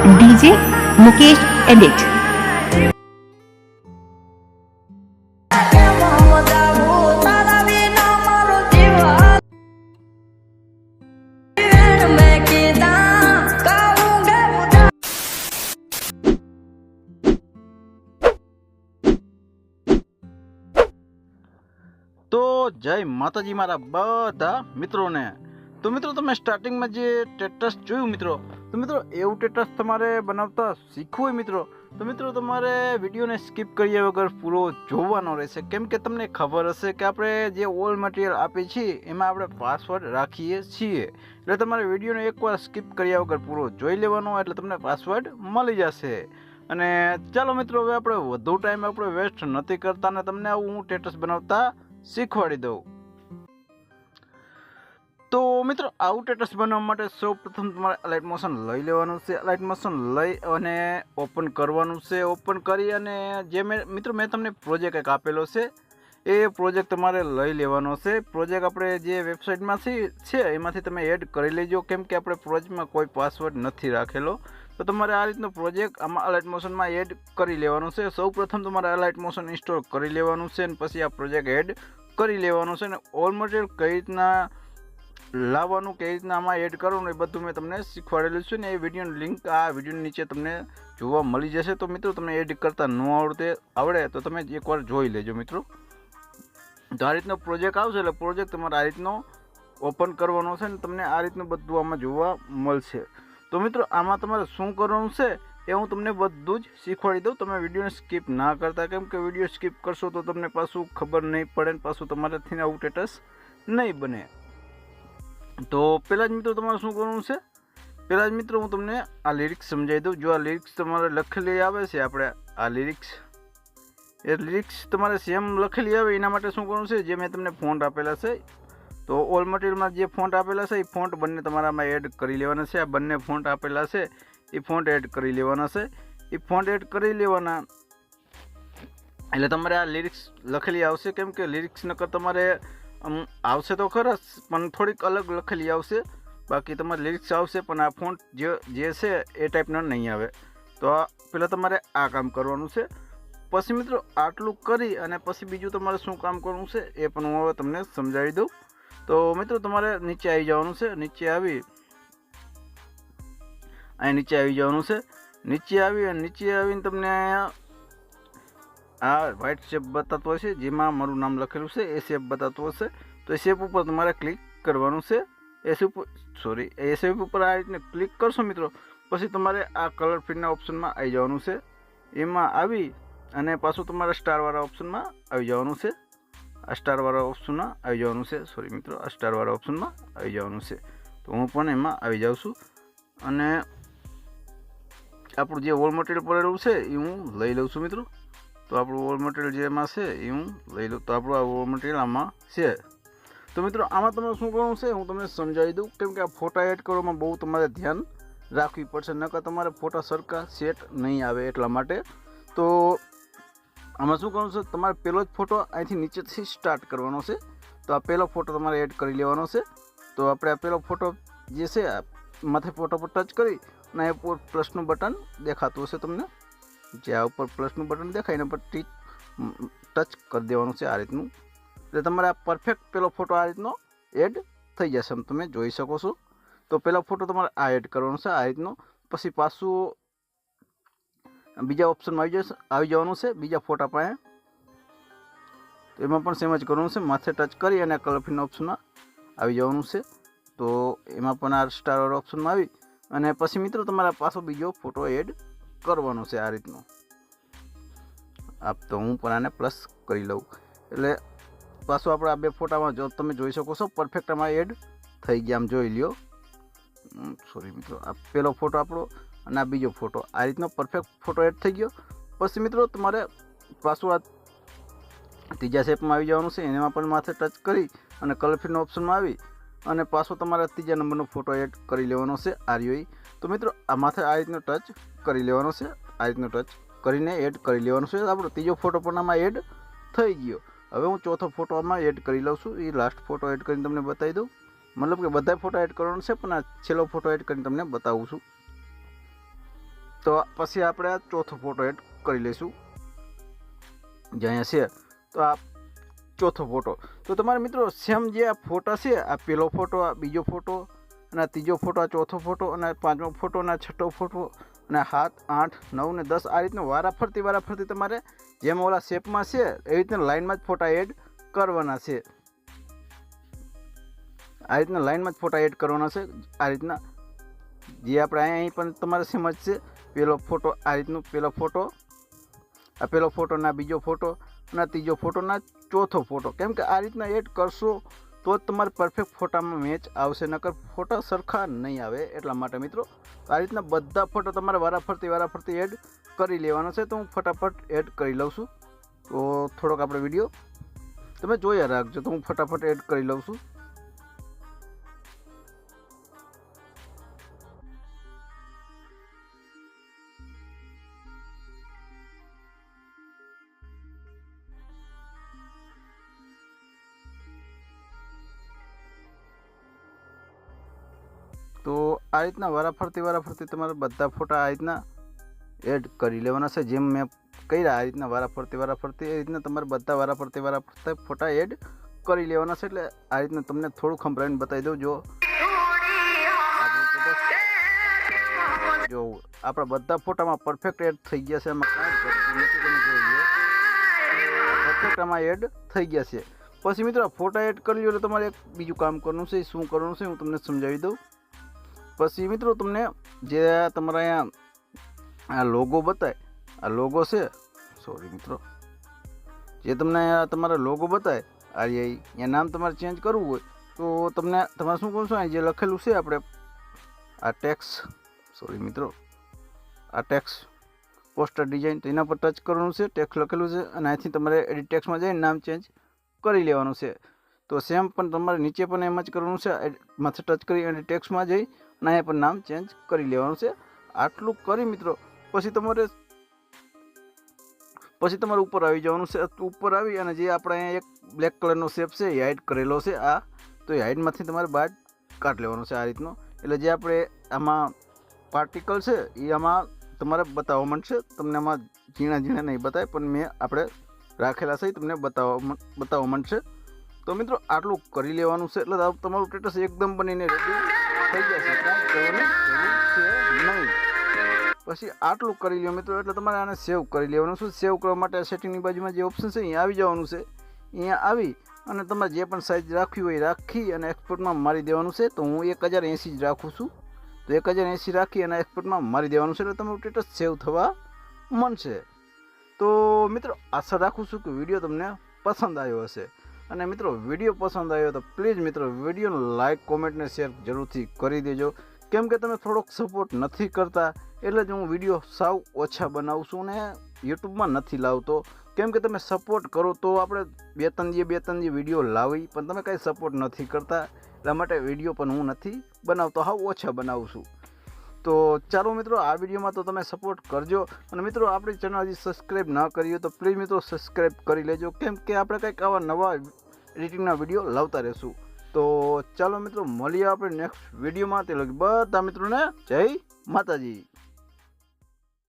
DJ Mukesh Edit. तो जय माताजी मारा बधा मित्रों ने। तो मित्रों તમે સ્ટાર્ટિંગમાં જે સ્ટેટસ જોયું મિત્રો, તો મિત્રો એવું સ્ટેટસ તમારે બનાવતા શીખવું હોય મિત્રો, તો મિત્રો તમારે વિડીયોને સ્કીપ કર્યા વગર પૂરો જોવાનો રહેશે. કેમ કે તમને ખબર હશે કે આપણે જે ઓલ મટીરિયલ આપીએ છીએ એમાં આપણે પાસવર્ડ રાખીએ છીએ, એટલે તમારે વિડીયોને એકવાર સ્કીપ કર્યા વગર પૂરો જોઈ લેવાનો, એટલે તમને પાસવર્ડ મળી જશે. અને ચાલો મિત્રો, હવે આપણે વધુ ટાઈમ આપણે વેસ્ટ નથી કરતા ને તમને આવું હું સ્ટેટસ બનાવતા શીખવાડી દઉં. તો મિત્રો આવું સ્ટેટસ બનાવવા માટે સૌ પ્રથમ તમારે અલાઇટ મોશન લઈ લેવાનું છે. અલાઇટ મોશન લઈ અને ઓપન કરવાનું છે. ઓપન કરી અને જે મેં તમને પ્રોજેક્ટ એક આપેલો છે એ પ્રોજેક્ટ તમારે લઈ લેવાનો છે. પ્રોજેક્ટ આપણે જે વેબસાઇટમાંથી છે એમાંથી તમે એડ કરી લેજો, કેમ કે આપણે પ્રોજેક્ટમાં કોઈ પાસવર્ડ નથી રાખેલો. તો તમારે આ રીતનો પ્રોજેક્ટ આમાં અલાઇટ મોશનમાં એડ કરી લેવાનું છે. સૌ પ્રથમ તમારે અલાઇટ મોશન ઇન્સ્ટોલ કરી લેવાનું છે અને પછી આ પ્રોજેક્ટ એડ કરી લેવાનું છે. અને ઓલ મટીરિયલ કઈ રીતના લાવવાનું, કઈ રીતના આમાં એડ કરવાનું એ બધું મેં તમને શીખવાડેલું છે ને એ વિડીયોની લિંક આ વિડીયોની નીચે તમને જોવા મળી જશે. તો મિત્રો તમને એડ કરતા ન આવડે તો તમે એકવાર જોઈ લેજો મિત્રો. તો આ રીતનો પ્રોજેક્ટ આવશે એટલે પ્રોજેક્ટ તમારે આ રીતનો ઓપન કરવાનો છે ને તમને આ રીતનું બધું આમાં જોવા મળશે. તો મિત્રો આમાં તમારે શું કરવાનું છે એ હું તમને બધું જ શીખવાડી દઉં. તમે વિડીયોને સ્કીપ ના કરતા, કેમ કે વિડીયો સ્કીપ કરશો તો તમને પાછું ખબર નહીં પડે ને પાછું તમારાથી આવું સ્ટેટસ નહીં બને. તો પહેલાં જ મિત્રો તમારે શું કરવાનું છે, પહેલાં જ મિત્રો હું તમને આ લિરિક્સ સમજાવી દઉં. જો આ લિરિક્સ તમારે લખેલી આવે છે, આપણે આ લિરિક્સ તમારે સેમ લખેલી આવે એના માટે શું કરવાનું છે, જે મેં તમને ફોન્ટ આપેલા છે, તો ઓલ મટીરિયલમાં જે ફોન્ટ આપેલા છે એ ફોન્ટ બંને તમારામાં એડ કરી લેવાના છે. આ બંને ફોન્ટ આપેલા છે એ ફોન્ટ એડ કરી લેવાના છે. એ ફોન્ટ એડ કરી લેવાના એટલે તમારે આ લિરિક્સ લખેલી આવશે. કેમ કે લિરિક્સ નકર તમારે આવશે તો ખરા પણ થોડીક અલગ લખેલી આવશે, બાકી તમારે લિરિક્સ આવશે પણ આ ફોન્ટ જે છે એ ટાઈપના નહીં આવે. તો પહેલાં તમારે આ કામ કરવાનું છે. પછી મિત્રો આટલું કરી અને પછી બીજું તમારે શું કામ કરવું છે એ પણ હું હવે તમને સમજાવી દઉં. તો મિત્રો તમારે નીચે આવી જવાનું છે. નીચે આવી જવાનું છે. નીચે આવીને તમને આ વ્હાઇટ શેપ બતાતો હશે, જેમાં મારું નામ લખેલું છે એ શેપ બતાતો હશે. તો એ શેપ ઉપર તમારે ક્લિક કરવાનું છે. એ શેપ ઉપર આ રીતને ક્લિક કરશો મિત્રો, પછી તમારે આ કલર ફીડના ઓપ્શનમાં આવી જવાનું છે. એમાં આવી અને પાછું તમારે સ્ટારવાળા ઓપ્શનમાં આવી જવાનું છે. આ સ્ટારવાળા ઓપ્શનમાં આવી જવાનું છે. આ સ્ટારવાળા ઓપ્શનમાં આવી જવાનું છે. તો હું પણ એમાં આવી જાઉં છું અને આપણું જે ઓલ મટીરિયલ પડેલું છે એ હું લઈ લઉં છું મિત્રો. તો આપણું ઓલ મટીરિયલ જે એમાં છે એ હું લઈ લઉં. તો આપણું આ ઓલ મટીરિયલ આમાં છે. તો મિત્રો આમાં તમારે શું કરવાનું છે હું તમને સમજાવી દઉં, કેમ કે આ ફોટા એડ કરવામાં બહુ તમારે ધ્યાન રાખવી પડશે, નકર તમારે ફોટા સરખા સેટ નહીં આવે એટલા માટે. તો આમાં શું કરવાનું છે, તમારે પહેલો જ ફોટો અહીંથી નીચેથી સ્ટાર્ટ કરવાનો છે. તો આ પહેલો ફોટો તમારે એડ કરી લેવાનો છે. તો આપણે આ પહેલો ફોટો જે છે માથે ફોટો પર ટચ કરી અને એ ઉપર પ્લસનું બટન દેખાતું હશે તમને, જે આ ઉપર પ્લસનું બટન દેખાય એના પર ટચ કરી દેવાનું છે આ રીતનું. એટલે તમારે આ પરફેક્ટ પહેલો ફોટો આ રીતનો એડ થઈ જશે, તમે જોઈ શકો છો. તો પહેલો ફોટો તમારે આ એડ કરવાનો છે આ રીતનો. પછી પાછું બીજા ઓપ્શનમાં આવી જવાનું છે, બીજા ફોટા પાસે. તો એમાં પણ સેમ જ કરવાનું છે. માથે ટચ કરી અને કલર ફીડના ઓપ્શનમાં આવી જવાનું છે. તો એમાં પણ આ સ્ટારવાળા ઓપ્શનમાં આવી અને પછી મિત્રો તમારે પાછો બીજો ફોટો એડ કરવાનો છે આ રીતનો. તો હું પણ આને પ્લસ કરી લઉં એટલે પાછું આપણે આ બે ફોટામાં જો તમે જોઈ શકો છો પરફેક્ટ આમાં એડ થઈ ગયા. આમ જોઈ લ્યો. મિત્રો આ પહેલો ફોટો આપણો અને આ બીજો ફોટો આ રીતનો પરફેક્ટ ફોટો એડ થઈ ગયો. પછી મિત્રો તમારે પાછું આ ત્રીજા શેપમાં આવી જવાનું છે. એમાં પણ માથે ટચ કરી અને કલર ફીડના ઓપ્શનમાં આવી અને પાછો તમારે ત્રીજા નંબરનો ફોટો એડ કરી લેવાનો છે આર્યોઈ. તો મિત્રો આ માથે આ રીતનો ટચ કરી લેવાનો છે. આ રીતનો ટચ કરીને એડ કરી લેવાનો છે. આપણો ત્રીજો ફોટો પણ આમાં એડ થઈ ગયો. હવે હું ચોથો ફોટો આમાં એડ કરી લઉં છું. એ લાસ્ટ ફોટો એડ કરીને તમને બતાવી દઉં. મતલબ કે બધા ફોટો એડ કરવાનો છે પણ આ છેલ્લો ફોટો એડ કરીને તમને બતાવું છું. તો પછી આપણે આ ચોથો ફોટો એડ કરી લઈશું, જે અહીંયા છે. તો આ ચોથો ફોટો. તો તમારે મિત્રો સેમ જે આ ફોટા છે, આ પહેલો ફોટો, આ બીજો ફોટો, અને આ ત્રીજો ફોટો, આ ચોથો ફોટો, અને પાંચમો ફોટો, અને આ છઠ્ઠો ફોટો, અને 7, 8, 9 ને 10 આ રીતનું વારાફરતી તમારે જેમ ઓલા શેપમાં છે એવી રીતના લાઇનમાં જ ફોટા એડ કરવાના છે. આ રીતના લાઇનમાં જ ફોટા એડ કરવાના છે. આ રીતના જે આપણે અહીં પણ તમારે સમજ છે. પહેલો ફોટો આ રીતનું, પહેલો ફોટો, આ પહેલો ફોટો, ના બીજો ફોટો, અને ત્રીજો ફોટો, ના ચોથો ફોટો. કેમ કે આ રીતના એડ કરશો તો જ તમારે પરફેક્ટ ફોટામાં મેચ આવશે, નકર ફોટા સરખા નહીં આવે. એટલા માટે મિત્રો આ રીતના બધા ફોટો તમારે વારાફરતી એડ કરી લેવાનો છે. તો હું ફટાફટ એડ કરી લઉં છું. તો થોડોક આપણે વિડીયો તમે જોયા રાખજો. તો હું ફટાફટ એડ કરી લઉં છું. તો આ રીતના વારાફરતી તમારે બધા ફોટા આ રીતના એડ કરી લેવાના છે. જેમ મેં કર્યા આ રીતના વારાફરતી એ રીતના તમારે બધા વારાફરતી ફોટા એડ કરી લેવાના છે. એટલે આ રીતના તમને થોડું સંભળાવીને બતાવી દઉં. જો આપણા બધા ફોટામાં પરફેક્ટ એડ થઈ ગયા છે. એમાં કાંઈ ઘટતું નથી. તમે જોઈએ પરફેક્ટ આમાં એડ થઈ ગયા છે. પછી મિત્રો ફોટા એડ કરી લો એટલે તમારે એક બીજું કામ કરવાનું છે. શું કરવાનું છે હું તમને સમજાવી દઉં. પછી મિત્રો તમને જે તમારા અહીંયા આ લોગો બતાય, આ લોગો છે, સોરી મિત્રો, જે તમને તમારા લોગો બતાય આ અહીંયા નામ તમારે ચેન્જ કરવું હોય તો તમારે શું કરવું છે, જે લખેલું છે આપણે આ ટેક્સ, સોરી મિત્રો, આ ટેક્સ પોસ્ટર ડિઝાઇન, તો એના પર ટચ કરવાનું છે. ટેક્સ લખેલું છે અને અહીંથી તમારે એડિટ ટેક્સમાં જઈને નામ ચેન્જ કરી લેવાનું છે. તો સેમ પણ તમારે નીચે પણ એમ જ કરવાનું છે. માથે ટચ કરી એડિટ ટેક્સમાં જઈ અને અહીંયા પણ નામ ચેન્જ કરી લેવાનું છે. આટલું કરી મિત્રો પછી તમારે ઉપર આવી જવાનું છે. ઉપર આવી અને જે આપણે અહીંયા એક બ્લેક કલરનો શેપ છે એ હાઈડ કરેલો છે આ, તો એ હાઈડમાંથી તમારે બહાર કાઢી લેવાનું છે આ રીતનો. એટલે જે આપણે આમાં પાર્ટિકલ છે એ આમાં તમારે બતાવવા માંડશે. તમને આમાં ઝીણા નહીં બતાવે પણ મેં આપણે રાખેલા છે તમને બતાવવા માંડશે. તો મિત્રો આટલું કરી લેવાનું છે એટલે તમારું સ્ટેટસ એકદમ બનીને રેડી થઈ જશે. કાંઈ કરવાની જરૂર છે નહીં. પછી આટલું કરી લ્યો મિત્રો એટલે તમારે આને સેવ કરી લેવાનું છે. સેવ કરવા માટે સેટિંગની બાજુમાં જે ઓપ્શન છે અહીંયા આવી જવાનું છે. અહીંયા આવી અને તમારે જે પણ સાઇઝ રાખવી હોય રાખી અને એક્સપોર્ટમાં મારી દેવાનું છે. તો હું 1080 જ રાખું છું. તો 1080 રાખી અને એક્સપોર્ટમાં મારી દેવાનું છે એટલે તમારું સ્ટેટસ સેવ થવા માંડશે. તો મિત્રો આશા રાખું છું કે વિડીયો તમને પસંદ આવ્યો હશે. અને મિત્રો વિડીયો પસંદ આવ્યો તો પ્લીઝ મિત્રો વિડીયોને લાઇક, કોમેન્ટ ને શેર જરૂરથી કરી દેજો. કેમ કે તમે થોડોક સપોર્ટ નથી કરતા એટલે જ હું વિડીયો સાવ ઓછા બનાવું છું ને યુટ્યુબમાં નથી લાવતો. કેમ કે તમે સપોર્ટ કરો તો આપણે બે ત્રણ વિડીયો લાવી, પણ તમે કાંઈ સપોર્ટ નથી કરતા. એટલા માટે વિડીયો પણ હું નથી બનાવતો, હાવ ઓછા બનાવું છું. તો ચાલો મિત્રો આ વિડીયોમાં તો તમે સપોર્ટ કરજો. અને મિત્રો આપણી ચેનલ હજી સબસ્ક્રાઈબ ન કરી હોય તો પ્લીઝ મિત્રો સબસ્ક્રાઈબ કરી લેજો. કેમ કે આપણે કંઈક આવા નવા એડિટિંગના વિડીયો લાવતા રહેશું. તો ચાલો મિત્રો મળીએ આપણે નેક્સ્ટ વિડીયોમાં. તે લગી બધા મિત્રોને જય માતાજી.